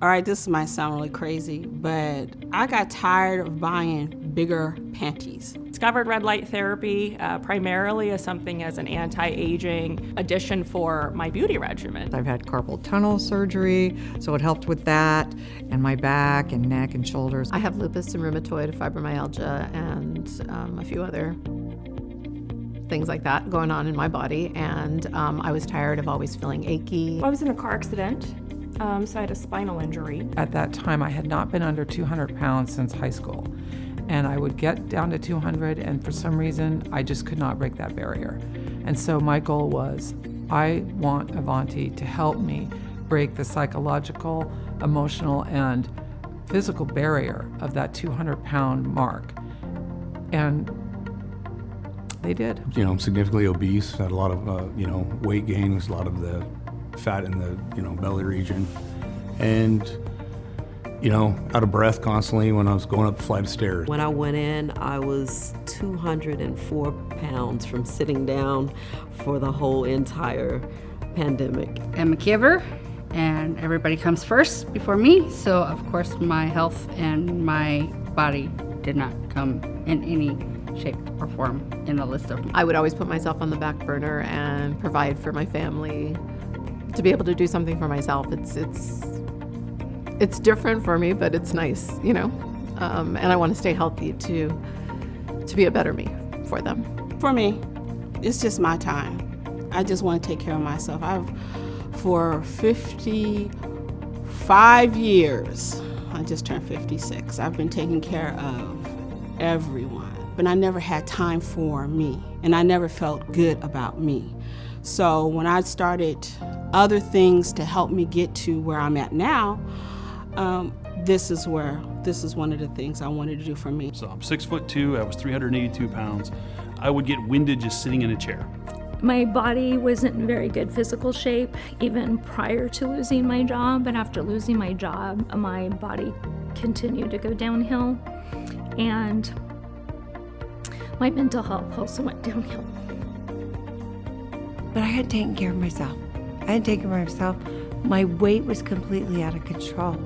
All right, this might sound really crazy, but I got tired of buying bigger panties. Discovered red light therapy primarily as something as an anti-aging addition for my beauty regimen. I've had carpal tunnel surgery, so it helped with that, and my back and neck and shoulders. I have lupus and rheumatoid fibromyalgia and a few other things like that going on in my body, and I was tired of always feeling achy. I was in a car accident, so I had a spinal injury. At that time, I had not been under 200 pounds since high school. And I would get down to 200, and for some reason, I just could not break that barrier. And so my goal was, I want Avanti to help me break the psychological, emotional, and physical barrier of that 200-pound mark. And they did. You know, I'm significantly obese, had a lot of, weight gain, a lot of the fat in the, belly region. And out of breath constantly when I was going up a flight of stairs. When I went in, I was 204 pounds from sitting down for the whole entire pandemic. I'm a giver, and everybody comes first before me, so of course my health and my body did not come in any shape or form in the list of. I would always put myself on the back burner and provide for my family. To be able to do something for myself, it's different for me, but it's nice, and I want to stay healthy to be a better me for them. For me, it's just my time. I just want to take care of myself. For 55 years, I just turned 56, I've been taking care of everyone, but I never had time for me, and I never felt good about me. So when I started other things to help me get to where I'm at now, this is one of the things I wanted to do for me. So I'm 6'2", I was 382 pounds. I would get winded just sitting in a chair. My body wasn't in very good physical shape, even prior to losing my job, and after losing my job, my body continued to go downhill, and my mental health also went downhill. But I had taken care of myself. My weight was completely out of control.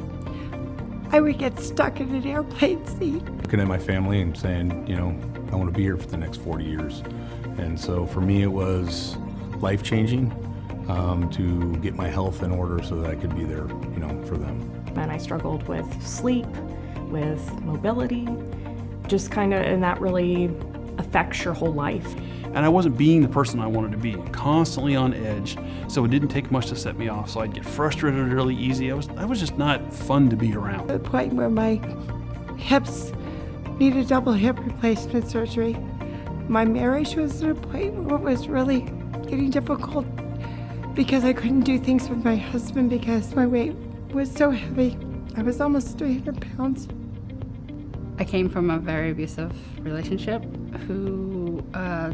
I would get stuck in an airplane seat. Looking at my family and saying, I want to be here for the next 40 years. And so for me, it was life-changing to get my health in order so that I could be there, for them. And I struggled with sleep, with mobility, and that really affects your whole life. And I wasn't being the person I wanted to be, constantly on edge, so it didn't take much to set me off. So I'd get frustrated really easy. I was just not fun to be around. At the point where my hips needed double hip replacement surgery, my marriage was at a point where it was really getting difficult because I couldn't do things with my husband because my weight was so heavy. I was almost 300 pounds. I came from a very abusive relationship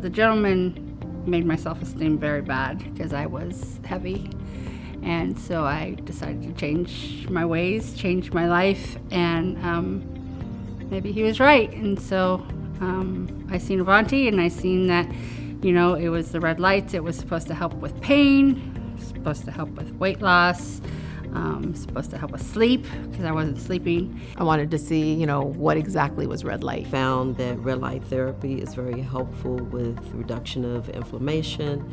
the gentleman made my self-esteem very bad because I was heavy. And so I decided to change my ways, change my life, and maybe he was right. And so I seen Avanti, and I seen that, it was the red lights. It was supposed to help with pain, supposed to help with weight loss, supposed to help with sleep because I wasn't sleeping. I wanted to see, what exactly was red light. Found that red light therapy is very helpful with reduction of inflammation.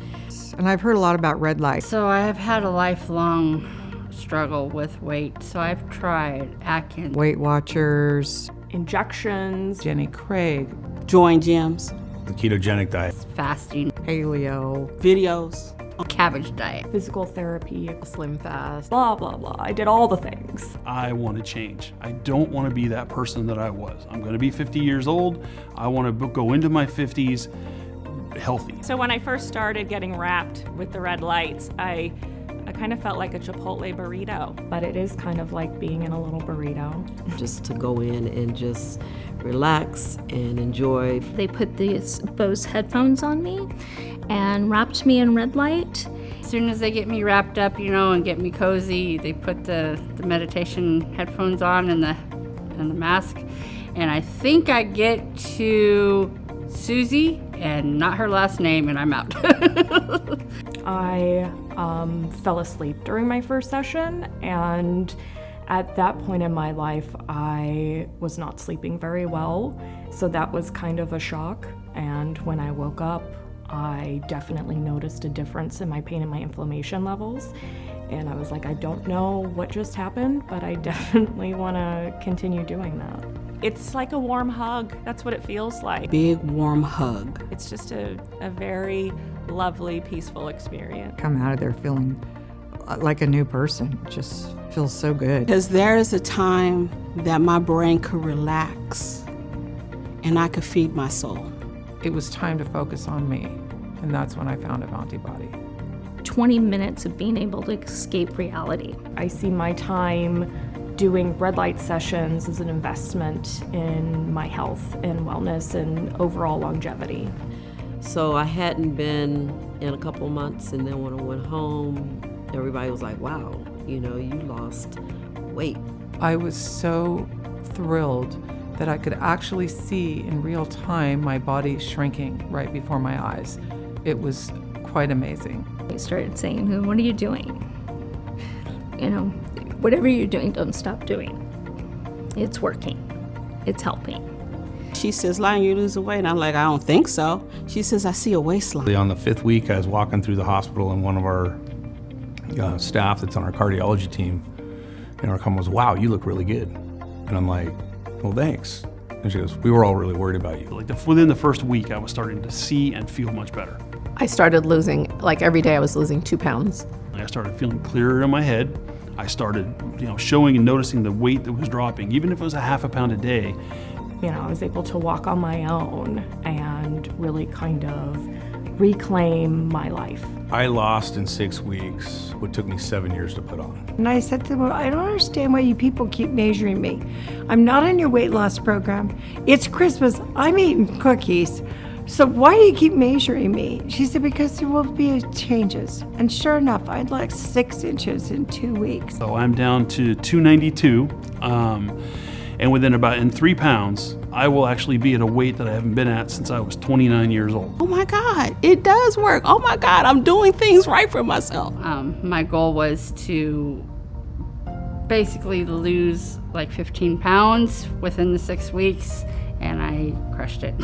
And I've heard a lot about red light. So I have had a lifelong struggle with weight. So I've tried Atkins, Weight Watchers, injections, Jenny Craig, Join gyms, The ketogenic diet. fasting, paleo, videos, cabbage diet. physical therapy, Slim fast. blah, blah, blah. I did all the things. I want to change. I don't want to be that person that I was. I'm going to be 50 years old. I want to go into my 50s healthy. So when I first started getting wrapped with the red lights, I kind of felt like a Chipotle burrito, but it is kind of like being in a little burrito. Just to go in and just relax and enjoy. They put these Bose headphones on me and wrapped me in red light. As soon as they get me wrapped up, and get me cozy, they put the meditation headphones on and the mask. And I think I get to Susie and not her last name, and I'm out. I fell asleep during my first session, and At that point in my life, I was not sleeping very well, so that was kind of a shock. And when I woke up, I definitely noticed a difference in my pain and my inflammation levels. And I was like, I don't know what just happened, but I definitely want to continue doing that. It's like a warm hug. That's what it feels like. Big warm hug. It's just a very lovely, peaceful experience. Come out of there feeling like a new person. It just feels so good. Because there is a time that my brain could relax and I could feed my soul. It was time to focus on me, and that's when I found Avanti Body. 20 minutes of being able to escape reality. I see my time doing red light sessions as an investment in my health and wellness and overall longevity. So I hadn't been in a couple of months, and then when I went home, everybody was like, wow, you lost weight. I was so thrilled that I could actually see in real time my body shrinking right before my eyes. It was quite amazing. They started saying, what are you doing? Whatever you're doing, don't stop doing. It's working. It's helping. She says, Lion, you losing weight? And I'm like, I don't think so. She says, I see a waistline. On the 5th week, I was walking through the hospital, and one of our staff that's on our cardiology team, our comment was, wow, you look really good. And I'm like, well, thanks. And she goes, we were all really worried about you. Within the first week, I was starting to see and feel much better. I started losing, every day I was losing 2 pounds. I started feeling clearer in my head. I started, showing and noticing the weight that was dropping, even if it was a half a pound a day. I was able to walk on my own and really kind of reclaim my life. I lost in 6 weeks what took me 7 years to put on. And I said to them, I don't understand why you people keep measuring me. I'm not in your weight loss program. It's Christmas. I'm eating cookies. So why do you keep measuring me? She said, because there will be changes. And sure enough, I'd lost 6 inches in 2 weeks. So I'm down to 292. And in 3 pounds, I will actually be at a weight that I haven't been at since I was 29 years old. Oh my God, it does work. Oh my God, I'm doing things right for myself. My goal was to basically lose 15 pounds within the 6 weeks, and I crushed it.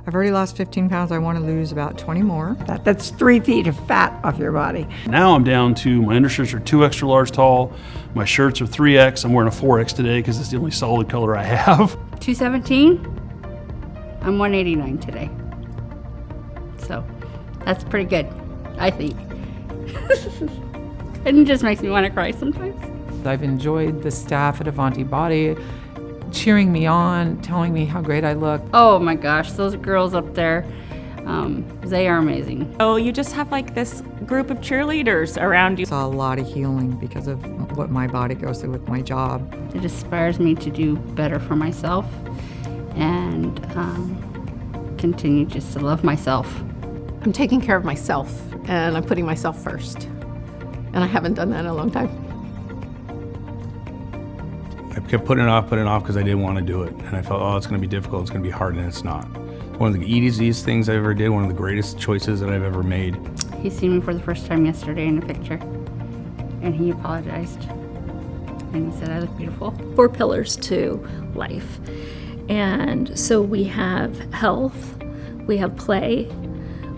I've already lost 15 pounds. I want to lose about 20 more. That's 3 feet of fat off your body. Now I'm down to, my undershirts are 2 extra large tall, my shirts are 3X, I'm wearing a 4X today because it's the only solid color I have. 217, I'm 189 today. So that's pretty good, I think. And it just makes me want to cry sometimes. I've enjoyed the staff at Avanti Body cheering me on, telling me how great I look. Oh my gosh, those girls up there, they are amazing. Oh, you just have this group of cheerleaders around you. Saw a lot of healing because of what my body goes through with my job. It inspires me to do better for myself and continue just to love myself. I'm taking care of myself, and I'm putting myself first. And I haven't done that in a long time. I kept putting it off because I didn't want to do it. And I felt, it's going to be difficult, it's going to be hard, and it's not. One of the easiest things I ever did, one of the greatest choices that I've ever made. He seen me for the first time yesterday in a picture, and he apologized. And he said I look beautiful. 4 pillars to life. And so we have health, we have play,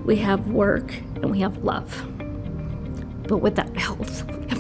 we have work, and we have love. But with that health, we have